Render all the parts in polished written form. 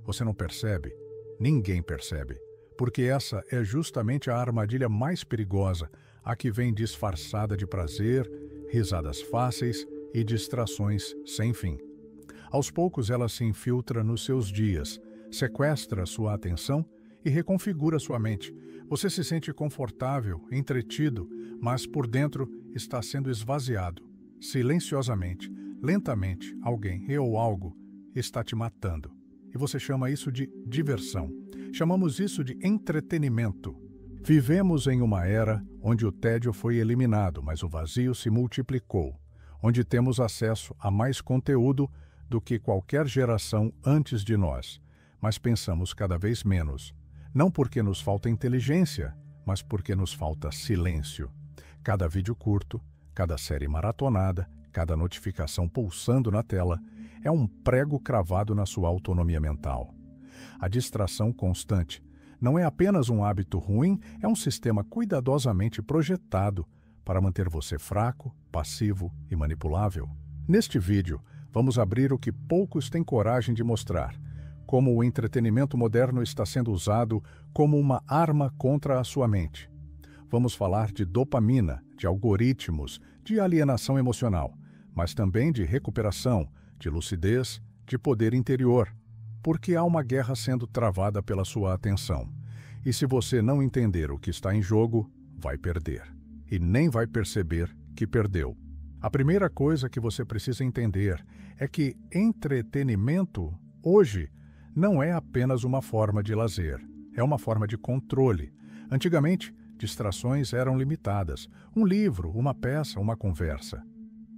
Você não percebe? Ninguém percebe. Porque essa é justamente a armadilha mais perigosa, a que vem disfarçada de prazer, risadas fáceis e distrações sem fim. Aos poucos ela se infiltra nos seus dias, sequestra sua atenção e reconfigura sua mente. Você se sente confortável, entretido, mas por dentro está sendo esvaziado. Silenciosamente, lentamente, alguém ou algo está te matando. E você chama isso de diversão. Chamamos isso de entretenimento. Vivemos em uma era onde o tédio foi eliminado, mas o vazio se multiplicou, onde temos acesso a mais conteúdo do que qualquer geração antes de nós, mas pensamos cada vez menos. Não porque nos falta inteligência, mas porque nos falta silêncio. Cada vídeo curto, cada série maratonada, cada notificação pulsando na tela é um prego cravado na sua autonomia mental. A distração constante não é apenas um hábito ruim, é um sistema cuidadosamente projetado para manter você fraco, passivo e manipulável. Neste vídeo, vamos abrir o que poucos têm coragem de mostrar: como o entretenimento moderno está sendo usado como uma arma contra a sua mente. Vamos falar de dopamina, de algoritmos, de alienação emocional, mas também de recuperação, de lucidez, de poder interior, porque há uma guerra sendo travada pela sua atenção. E se você não entender o que está em jogo, vai perder. E nem vai perceber que perdeu. A primeira coisa que você precisa entender é que entretenimento, hoje, não é apenas uma forma de lazer, é uma forma de controle. Antigamente, distrações eram limitadas: um livro, uma peça, uma conversa.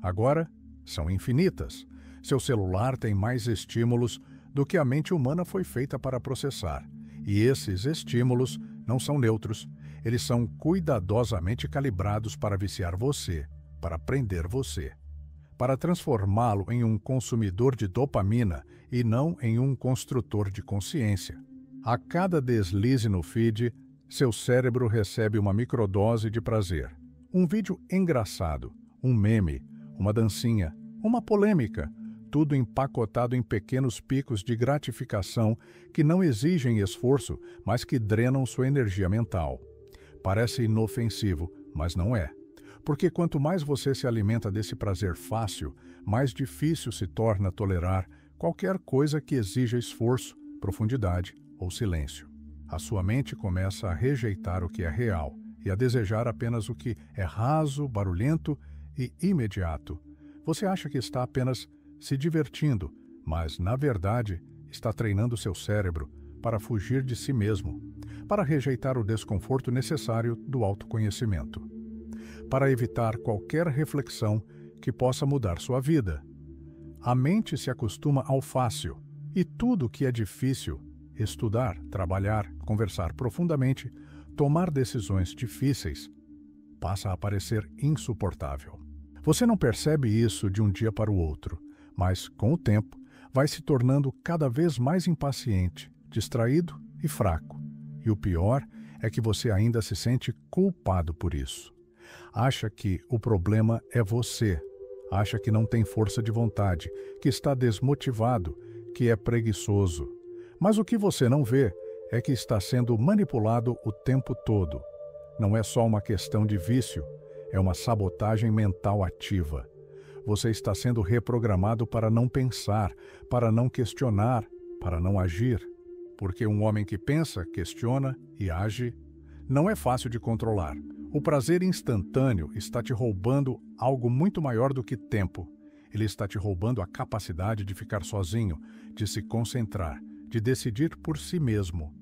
Agora, são infinitas. Seu celular tem mais estímulos do que a mente humana foi feita para processar. E esses estímulos não são neutros, eles são cuidadosamente calibrados para viciar você, para prender você, para transformá-lo em um consumidor de dopamina e não em um construtor de consciência. A cada deslize no feed, seu cérebro recebe uma microdose de prazer. Um vídeo engraçado, um meme, uma dancinha, uma polêmica, tudo empacotado em pequenos picos de gratificação que não exigem esforço, mas que drenam sua energia mental. Parece inofensivo, mas não é. Porque quanto mais você se alimenta desse prazer fácil, mais difícil se torna tolerar qualquer coisa que exija esforço, profundidade ou silêncio. A sua mente começa a rejeitar o que é real e a desejar apenas o que é raso, barulhento e imediato. Você acha que está apenas se divertindo, mas, na verdade, está treinando seu cérebro para fugir de si mesmo, para rejeitar o desconforto necessário do autoconhecimento, para evitar qualquer reflexão que possa mudar sua vida. A mente se acostuma ao fácil, e tudo que é difícil, estudar, trabalhar, conversar profundamente, tomar decisões difíceis, passa a parecer insuportável. Você não percebe isso de um dia para o outro, mas, com o tempo, vai se tornando cada vez mais impaciente, distraído e fraco. E o pior é que você ainda se sente culpado por isso. Acha que o problema é você. Acha que não tem força de vontade, que está desmotivado, que é preguiçoso. Mas o que você não vê é que está sendo manipulado o tempo todo. Não é só uma questão de vício, é uma sabotagem mental ativa. Você está sendo reprogramado para não pensar, para não questionar, para não agir. Porque um homem que pensa, questiona e age não é fácil de controlar. O prazer instantâneo está te roubando algo muito maior do que tempo. Ele está te roubando a capacidade de ficar sozinho, de se concentrar, de decidir por si mesmo.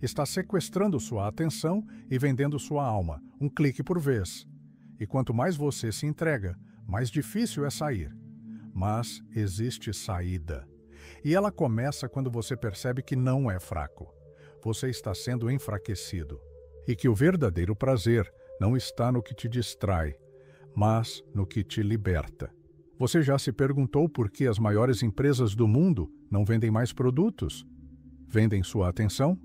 Está sequestrando sua atenção e vendendo sua alma, um clique por vez. E quanto mais você se entrega, mais difícil é sair. Mas existe saída. E ela começa quando você percebe que não é fraco. Você está sendo enfraquecido. E que o verdadeiro prazer não está no que te distrai, mas no que te liberta. Você já se perguntou por que as maiores empresas do mundo não vendem mais produtos? Vendem sua atenção?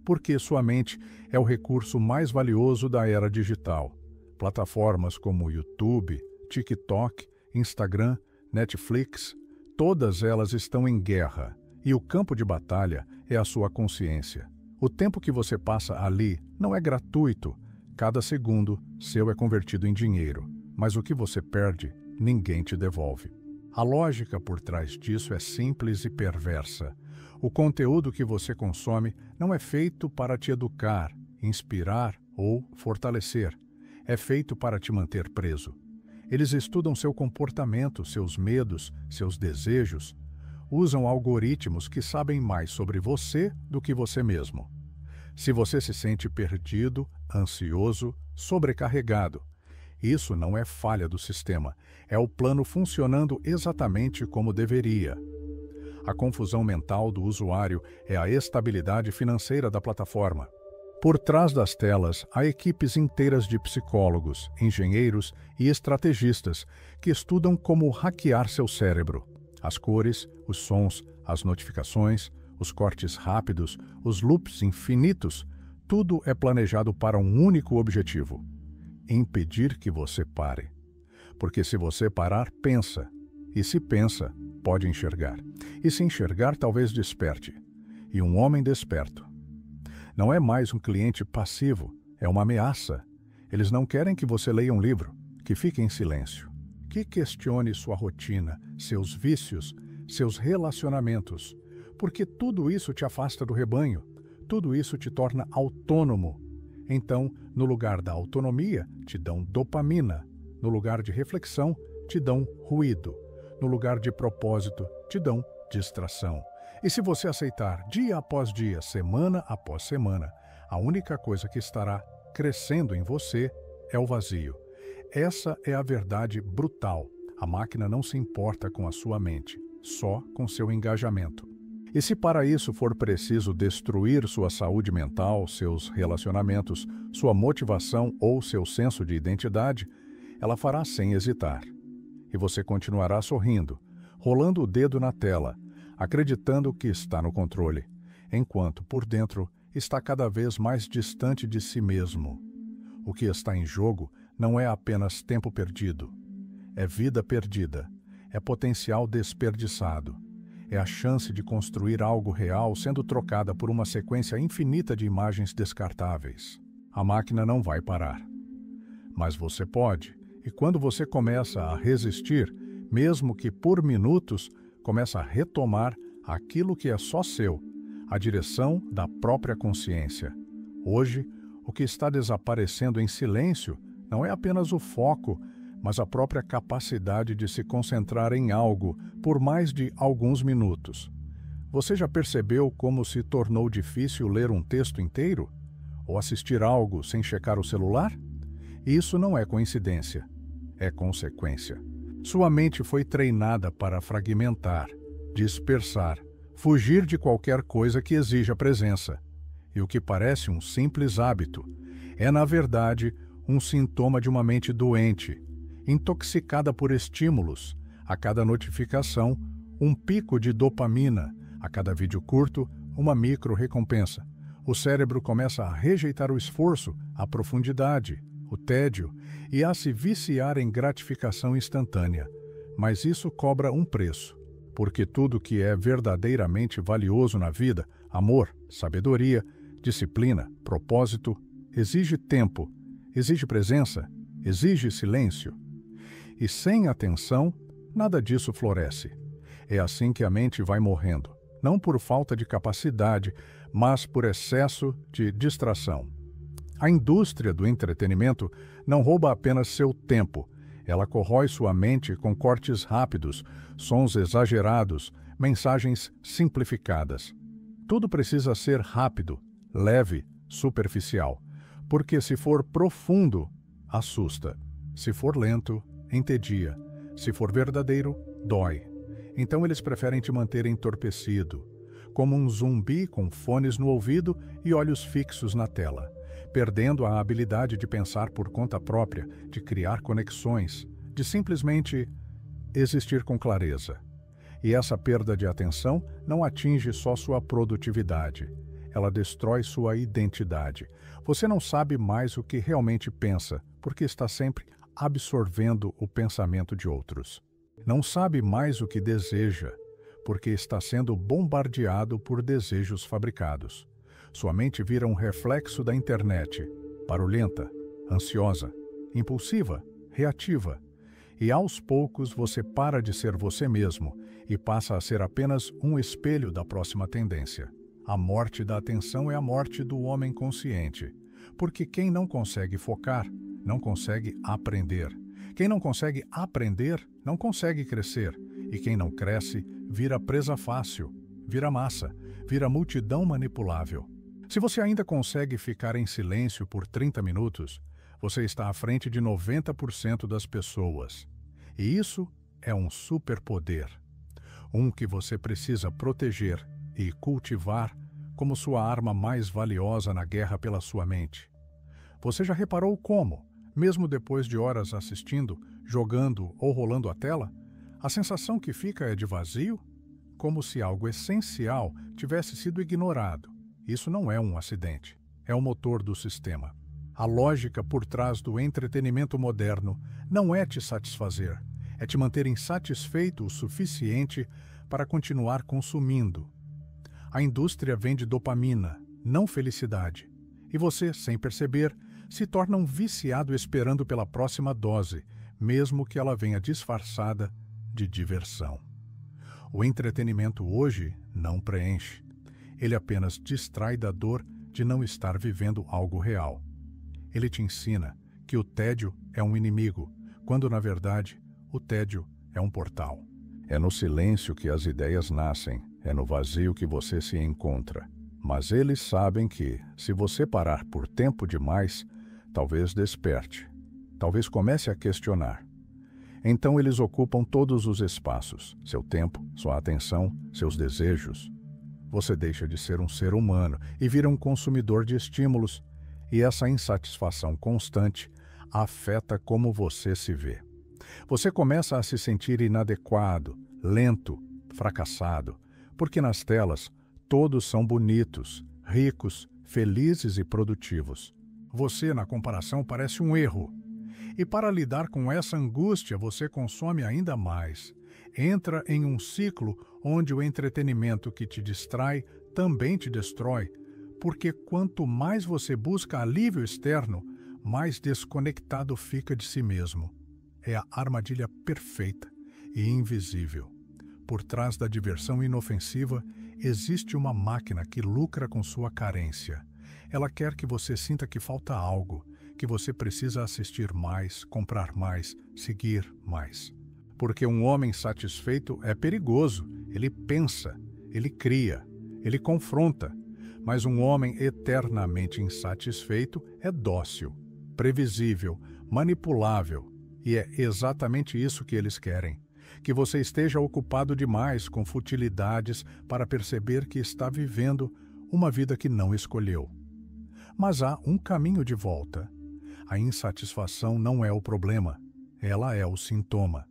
Porque sua mente é o recurso mais valioso da era digital. Plataformas como YouTube, TikTok, Instagram, Netflix, todas elas estão em guerra. E o campo de batalha é a sua consciência. O tempo que você passa ali não é gratuito. Cada segundo seu é convertido em dinheiro, mas o que você perde, ninguém te devolve. A lógica por trás disso é simples e perversa. O conteúdo que você consome não é feito para te educar, inspirar ou fortalecer. É feito para te manter preso. Eles estudam seu comportamento, seus medos, seus desejos. Usam algoritmos que sabem mais sobre você do que você mesmo. Se você se sente perdido, ansioso, sobrecarregado, isso não é falha do sistema, é o plano funcionando exatamente como deveria. A confusão mental do usuário é a estabilidade financeira da plataforma. Por trás das telas, há equipes inteiras de psicólogos, engenheiros e estrategistas que estudam como hackear seu cérebro. As cores, os sons, as notificações, os cortes rápidos, os loops infinitos, tudo é planejado para um único objetivo: impedir que você pare. Porque se você parar, pensa. E se pensa, pode enxergar. E se enxergar, talvez desperte. E um homem desperto não é mais um cliente passivo, é uma ameaça. Eles não querem que você leia um livro, que fique em silêncio, que questione sua rotina, seus vícios, seus relacionamentos, porque tudo isso te afasta do rebanho, tudo isso te torna autônomo. Então, no lugar da autonomia, te dão dopamina, no lugar de reflexão, te dão ruído, no lugar de propósito, te dão distração. E se você aceitar dia após dia, semana após semana, a única coisa que estará crescendo em você é o vazio. Essa é a verdade brutal. A máquina não se importa com a sua mente, só com seu engajamento. E se para isso for preciso destruir sua saúde mental, seus relacionamentos, sua motivação ou seu senso de identidade, ela fará sem hesitar. E você continuará sorrindo, rolando o dedo na tela, acreditando que está no controle, enquanto, por dentro, está cada vez mais distante de si mesmo. O que está em jogo não é apenas tempo perdido, é vida perdida, é potencial desperdiçado, é a chance de construir algo real sendo trocada por uma sequência infinita de imagens descartáveis. A máquina não vai parar. Mas você pode, e quando você começa a resistir, mesmo que por minutos, começa a retomar aquilo que é só seu, a direção da própria consciência. Hoje, o que está desaparecendo em silêncio não é apenas o foco, mas a própria capacidade de se concentrar em algo por mais de alguns minutos. Você já percebeu como se tornou difícil ler um texto inteiro? Ou assistir algo sem checar o celular? Isso não é coincidência, é consequência. Sua mente foi treinada para fragmentar, dispersar, fugir de qualquer coisa que exija presença. E o que parece um simples hábito é, na verdade, um sintoma de uma mente doente, intoxicada por estímulos. A cada notificação, um pico de dopamina. A cada vídeo curto, uma micro-recompensa. O cérebro começa a rejeitar o esforço, a profundidade, o tédio e a se viciar em gratificação instantânea. Mas isso cobra um preço, porque tudo que é verdadeiramente valioso na vida, amor, sabedoria, disciplina, propósito, exige tempo, exige presença, exige silêncio. E sem atenção, nada disso floresce. É assim que a mente vai morrendo, não por falta de capacidade, mas por excesso de distração. A indústria do entretenimento não rouba apenas seu tempo, ela corrói sua mente com cortes rápidos, sons exagerados, mensagens simplificadas. Tudo precisa ser rápido, leve, superficial, porque se for profundo, assusta. Se for lento, entedia. Se for verdadeiro, dói. Então eles preferem te manter entorpecido, como um zumbi com fones no ouvido e olhos fixos na tela, perdendo a habilidade de pensar por conta própria, de criar conexões, de simplesmente existir com clareza. E essa perda de atenção não atinge só sua produtividade, ela destrói sua identidade. Você não sabe mais o que realmente pensa, porque está sempre absorvendo o pensamento de outros. Não sabe mais o que deseja, porque está sendo bombardeado por desejos fabricados. Sua mente vira um reflexo da internet, barulhenta, ansiosa, impulsiva, reativa. E aos poucos você para de ser você mesmo e passa a ser apenas um espelho da próxima tendência. A morte da atenção é a morte do homem consciente, porque quem não consegue focar, não consegue aprender. Quem não consegue aprender, não consegue crescer. E quem não cresce, vira presa fácil, vira massa, vira multidão manipulável. Se você ainda consegue ficar em silêncio por 30 minutos, você está à frente de 90% das pessoas. E isso é um superpoder. Um que você precisa proteger e cultivar como sua arma mais valiosa na guerra pela sua mente. Você já reparou como, mesmo depois de horas assistindo, jogando ou rolando a tela, a sensação que fica é de vazio? Como se algo essencial tivesse sido ignorado. Isso não é um acidente, é o motor do sistema. A lógica por trás do entretenimento moderno não é te satisfazer, é te manter insatisfeito o suficiente para continuar consumindo. A indústria vende dopamina, não felicidade. E você, sem perceber, se torna um viciado esperando pela próxima dose, mesmo que ela venha disfarçada de diversão. O entretenimento hoje não preenche. Ele apenas distrai da dor de não estar vivendo algo real. Ele te ensina que o tédio é um inimigo, quando na verdade o tédio é um portal. É no silêncio que as ideias nascem, é no vazio que você se encontra. Mas eles sabem que, se você parar por tempo demais, talvez desperte, talvez comece a questionar. Então eles ocupam todos os espaços, seu tempo, sua atenção, seus desejos. Você deixa de ser um ser humano e vira um consumidor de estímulos, e essa insatisfação constante afeta como você se vê. Você começa a se sentir inadequado, lento, fracassado, porque nas telas todos são bonitos, ricos, felizes e produtivos. Você, na comparação, parece um erro. E para lidar com essa angústia, você consome ainda mais. Entra em um ciclo onde o entretenimento que te distrai também te destrói, porque quanto mais você busca alívio externo, mais desconectado fica de si mesmo. É a armadilha perfeita e invisível. Por trás da diversão inofensiva, existe uma máquina que lucra com sua carência. Ela quer que você sinta que falta algo, que você precisa assistir mais, comprar mais, seguir mais. Porque um homem satisfeito é perigoso. Ele pensa, ele cria, ele confronta. Mas um homem eternamente insatisfeito é dócil, previsível, manipulável. E é exatamente isso que eles querem. Que você esteja ocupado demais com futilidades para perceber que está vivendo uma vida que não escolheu. Mas há um caminho de volta. A insatisfação não é o problema, ela é o sintoma.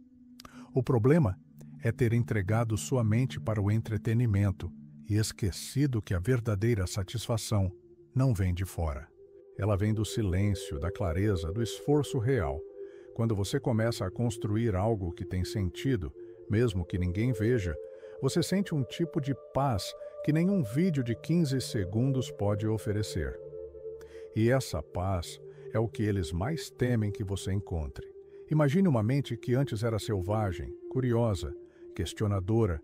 O problema é ter entregado sua mente para o entretenimento e esquecido que a verdadeira satisfação não vem de fora. Ela vem do silêncio, da clareza, do esforço real. Quando você começa a construir algo que tem sentido, mesmo que ninguém veja, você sente um tipo de paz que nenhum vídeo de 15 segundos pode oferecer. E essa paz é o que eles mais temem que você encontre. Imagine uma mente que antes era selvagem, curiosa, questionadora,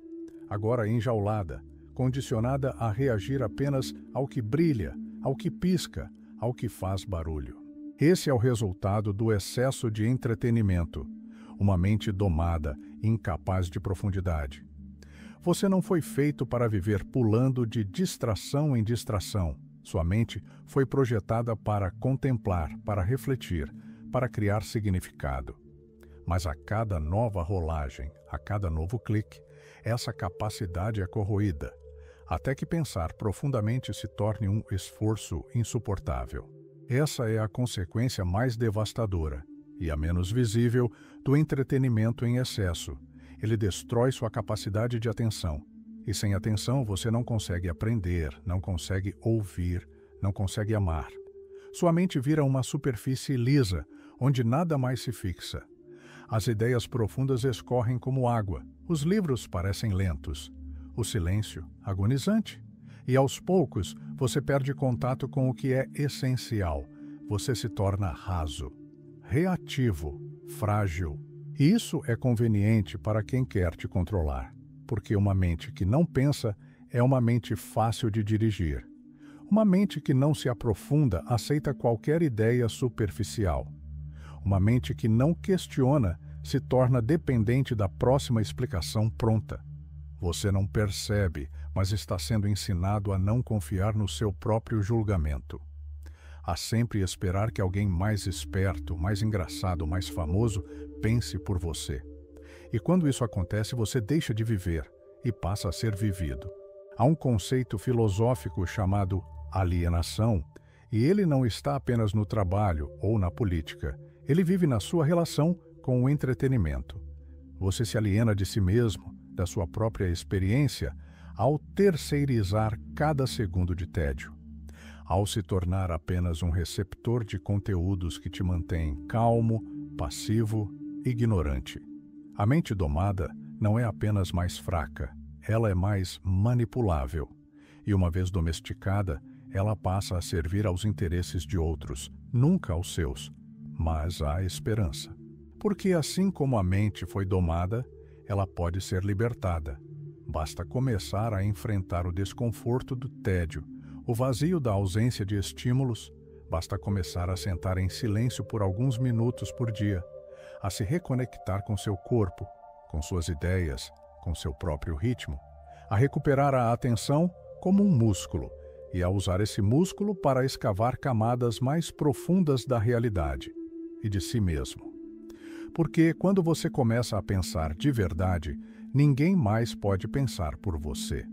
agora enjaulada, condicionada a reagir apenas ao que brilha, ao que pisca, ao que faz barulho. Esse é o resultado do excesso de entretenimento, uma mente domada, incapaz de profundidade. Você não foi feito para viver pulando de distração em distração. Sua mente foi projetada para contemplar, para refletir, para criar significado. Mas a cada nova rolagem, a cada novo clique, essa capacidade é corroída, até que pensar profundamente se torne um esforço insuportável. Essa é a consequência mais devastadora, e a menos visível, do entretenimento em excesso. Ele destrói sua capacidade de atenção. E sem atenção você não consegue aprender, não consegue ouvir, não consegue amar. Sua mente vira uma superfície lisa, onde nada mais se fixa. As ideias profundas escorrem como água. Os livros parecem lentos. o silêncio agonizante. E aos poucos você perde contato com o que é essencial. Você se torna raso, reativo, frágil. E isso é conveniente para quem quer te controlar, porque uma mente que não pensa é uma mente fácil de dirigir. Uma mente que não se aprofunda aceita qualquer ideia superficial. Uma mente que não questiona se torna dependente da próxima explicação pronta. Você não percebe, mas está sendo ensinado a não confiar no seu próprio julgamento. A sempre esperar que alguém mais esperto, mais engraçado, mais famoso pense por você. E quando isso acontece, você deixa de viver e passa a ser vivido. Há um conceito filosófico chamado alienação, e ele não está apenas no trabalho ou na política. Ele vive na sua relação com o entretenimento. Você se aliena de si mesmo, da sua própria experiência, ao terceirizar cada segundo de tédio. Ao se tornar apenas um receptor de conteúdos que te mantém calmo, passivo, ignorante. A mente domada não é apenas mais fraca, ela é mais manipulável. E uma vez domesticada, ela passa a servir aos interesses de outros, nunca aos seus. Mas há esperança. Porque assim como a mente foi domada, ela pode ser libertada. Basta começar a enfrentar o desconforto do tédio, o vazio da ausência de estímulos. Basta começar a sentar em silêncio por alguns minutos por dia, a se reconectar com seu corpo, com suas ideias, com seu próprio ritmo, a recuperar a atenção como um músculo e a usar esse músculo para escavar camadas mais profundas da realidade e de si mesmo. Porque quando você começa a pensar de verdade, ninguém mais pode pensar por você.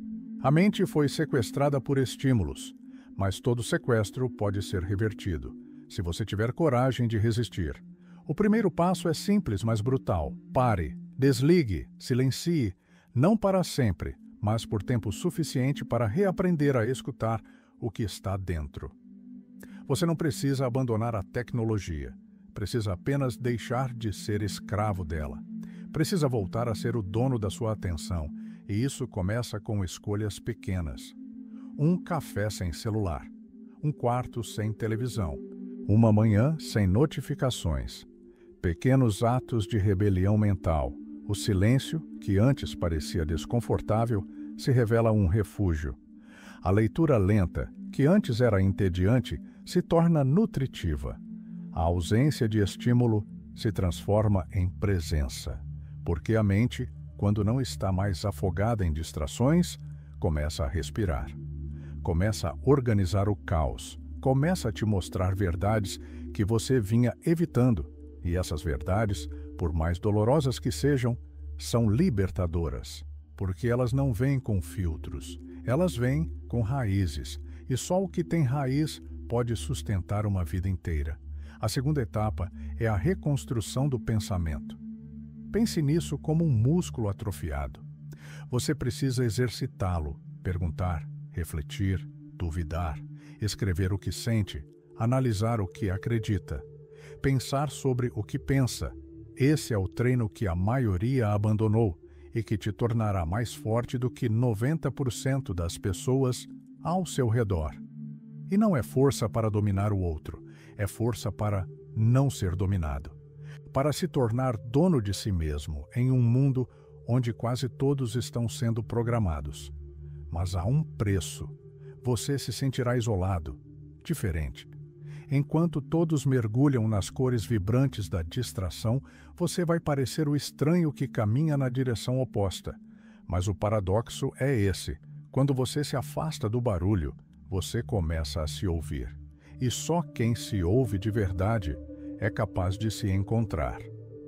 A mente foi sequestrada por estímulos, mas todo sequestro pode ser revertido, se você tiver coragem de resistir. O primeiro passo é simples, mas brutal. Pare, desligue, silencie, não para sempre, mas por tempo suficiente para reaprender a escutar o que está dentro. Você não precisa abandonar a tecnologia. Precisa apenas deixar de ser escravo dela. Precisa voltar a ser o dono da sua atenção, e isso começa com escolhas pequenas. Um café sem celular, um quarto sem televisão, uma manhã sem notificações. Pequenos atos de rebelião mental. O silêncio, que antes parecia desconfortável, se revela um refúgio. A leitura lenta, que antes era entediante, se torna nutritiva. A ausência de estímulo se transforma em presença, porque a mente, quando não está mais afogada em distrações, começa a respirar. Começa a organizar o caos, começa a te mostrar verdades que você vinha evitando, e essas verdades, por mais dolorosas que sejam, são libertadoras, porque elas não vêm com filtros, elas vêm com raízes, e só o que tem raiz pode sustentar uma vida inteira. A segunda etapa é a reconstrução do pensamento. Pense nisso como um músculo atrofiado. Você precisa exercitá-lo, perguntar, refletir, duvidar, escrever o que sente, analisar o que acredita, pensar sobre o que pensa. Esse é o treino que a maioria abandonou e que te tornará mais forte do que 90% das pessoas ao seu redor. E não é força para dominar o outro, é força para não ser dominado. Para se tornar dono de si mesmo em um mundo onde quase todos estão sendo programados. Mas há um preço. Você se sentirá isolado, diferente. Enquanto todos mergulham nas cores vibrantes da distração, você vai parecer o estranho que caminha na direção oposta. Mas o paradoxo é esse. Quando você se afasta do barulho, você começa a se ouvir. E só quem se ouve de verdade é capaz de se encontrar,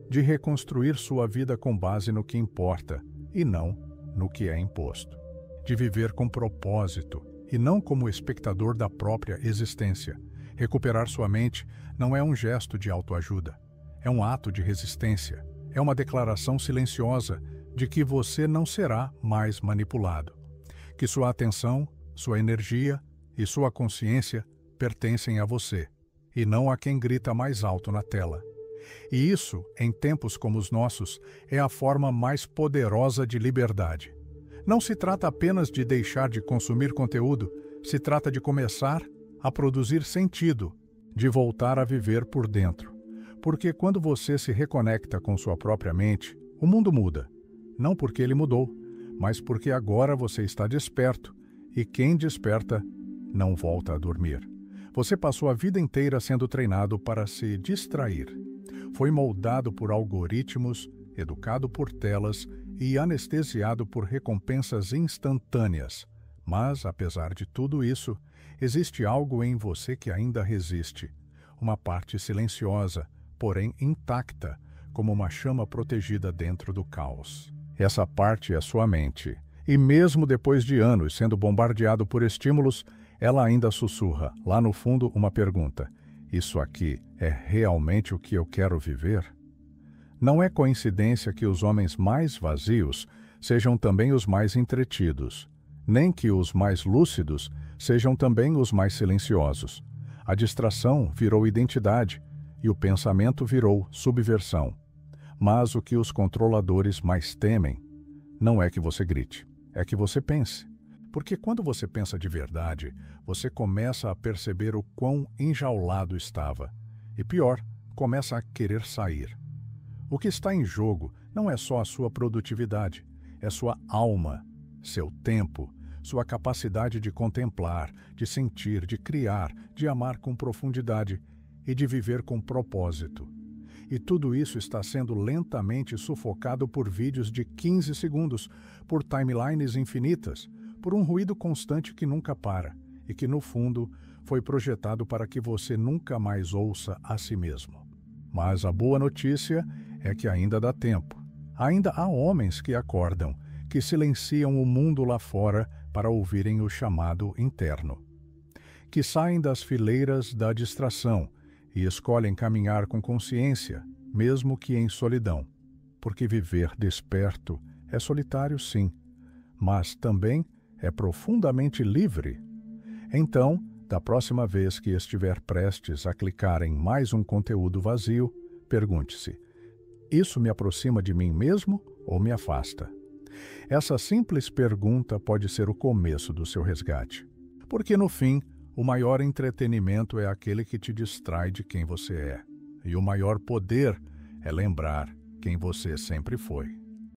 de reconstruir sua vida com base no que importa e não no que é imposto, de viver com propósito e não como espectador da própria existência. Recuperar sua mente não é um gesto de autoajuda, é um ato de resistência, é uma declaração silenciosa de que você não será mais manipulado, que sua atenção, sua energia e sua consciência pertencem a você, e não a quem grita mais alto na tela. E isso, em tempos como os nossos, é a forma mais poderosa de liberdade. Não se trata apenas de deixar de consumir conteúdo, se trata de começar a produzir sentido, de voltar a viver por dentro. Porque quando você se reconecta com sua própria mente, o mundo muda. Não porque ele mudou, mas porque agora você está desperto, e quem desperta não volta a dormir. Você passou a vida inteira sendo treinado para se distrair. Foi moldado por algoritmos, educado por telas e anestesiado por recompensas instantâneas. Mas, apesar de tudo isso, existe algo em você que ainda resiste. Uma parte silenciosa, porém intacta, como uma chama protegida dentro do caos. Essa parte é sua mente. E mesmo depois de anos sendo bombardeado por estímulos, ela ainda sussurra, lá no fundo, uma pergunta: isso aqui é realmente o que eu quero viver? Não é coincidência que os homens mais vazios sejam também os mais entretidos, nem que os mais lúcidos sejam também os mais silenciosos. A distração virou identidade e o pensamento virou subversão. Mas o que os controladores mais temem não é que você grite, é que você pense. Porque quando você pensa de verdade, você começa a perceber o quão enjaulado estava. E pior, começa a querer sair. O que está em jogo não é só a sua produtividade, é sua alma, seu tempo, sua capacidade de contemplar, de sentir, de criar, de amar com profundidade e de viver com propósito. E tudo isso está sendo lentamente sufocado por vídeos de 15 segundos, por timelines infinitas, por um ruído constante que nunca para e que, no fundo, foi projetado para que você nunca mais ouça a si mesmo. Mas a boa notícia é que ainda dá tempo. Ainda há homens que acordam, que silenciam o mundo lá fora para ouvirem o chamado interno, que saem das fileiras da distração e escolhem caminhar com consciência, mesmo que em solidão, porque viver desperto é solitário, sim, mas também é profundamente livre. Então, da próxima vez que estiver prestes a clicar em mais um conteúdo vazio, pergunte-se: isso me aproxima de mim mesmo ou me afasta? Essa simples pergunta pode ser o começo do seu resgate. Porque, no fim, o maior entretenimento é aquele que te distrai de quem você é. E o maior poder é lembrar quem você sempre foi.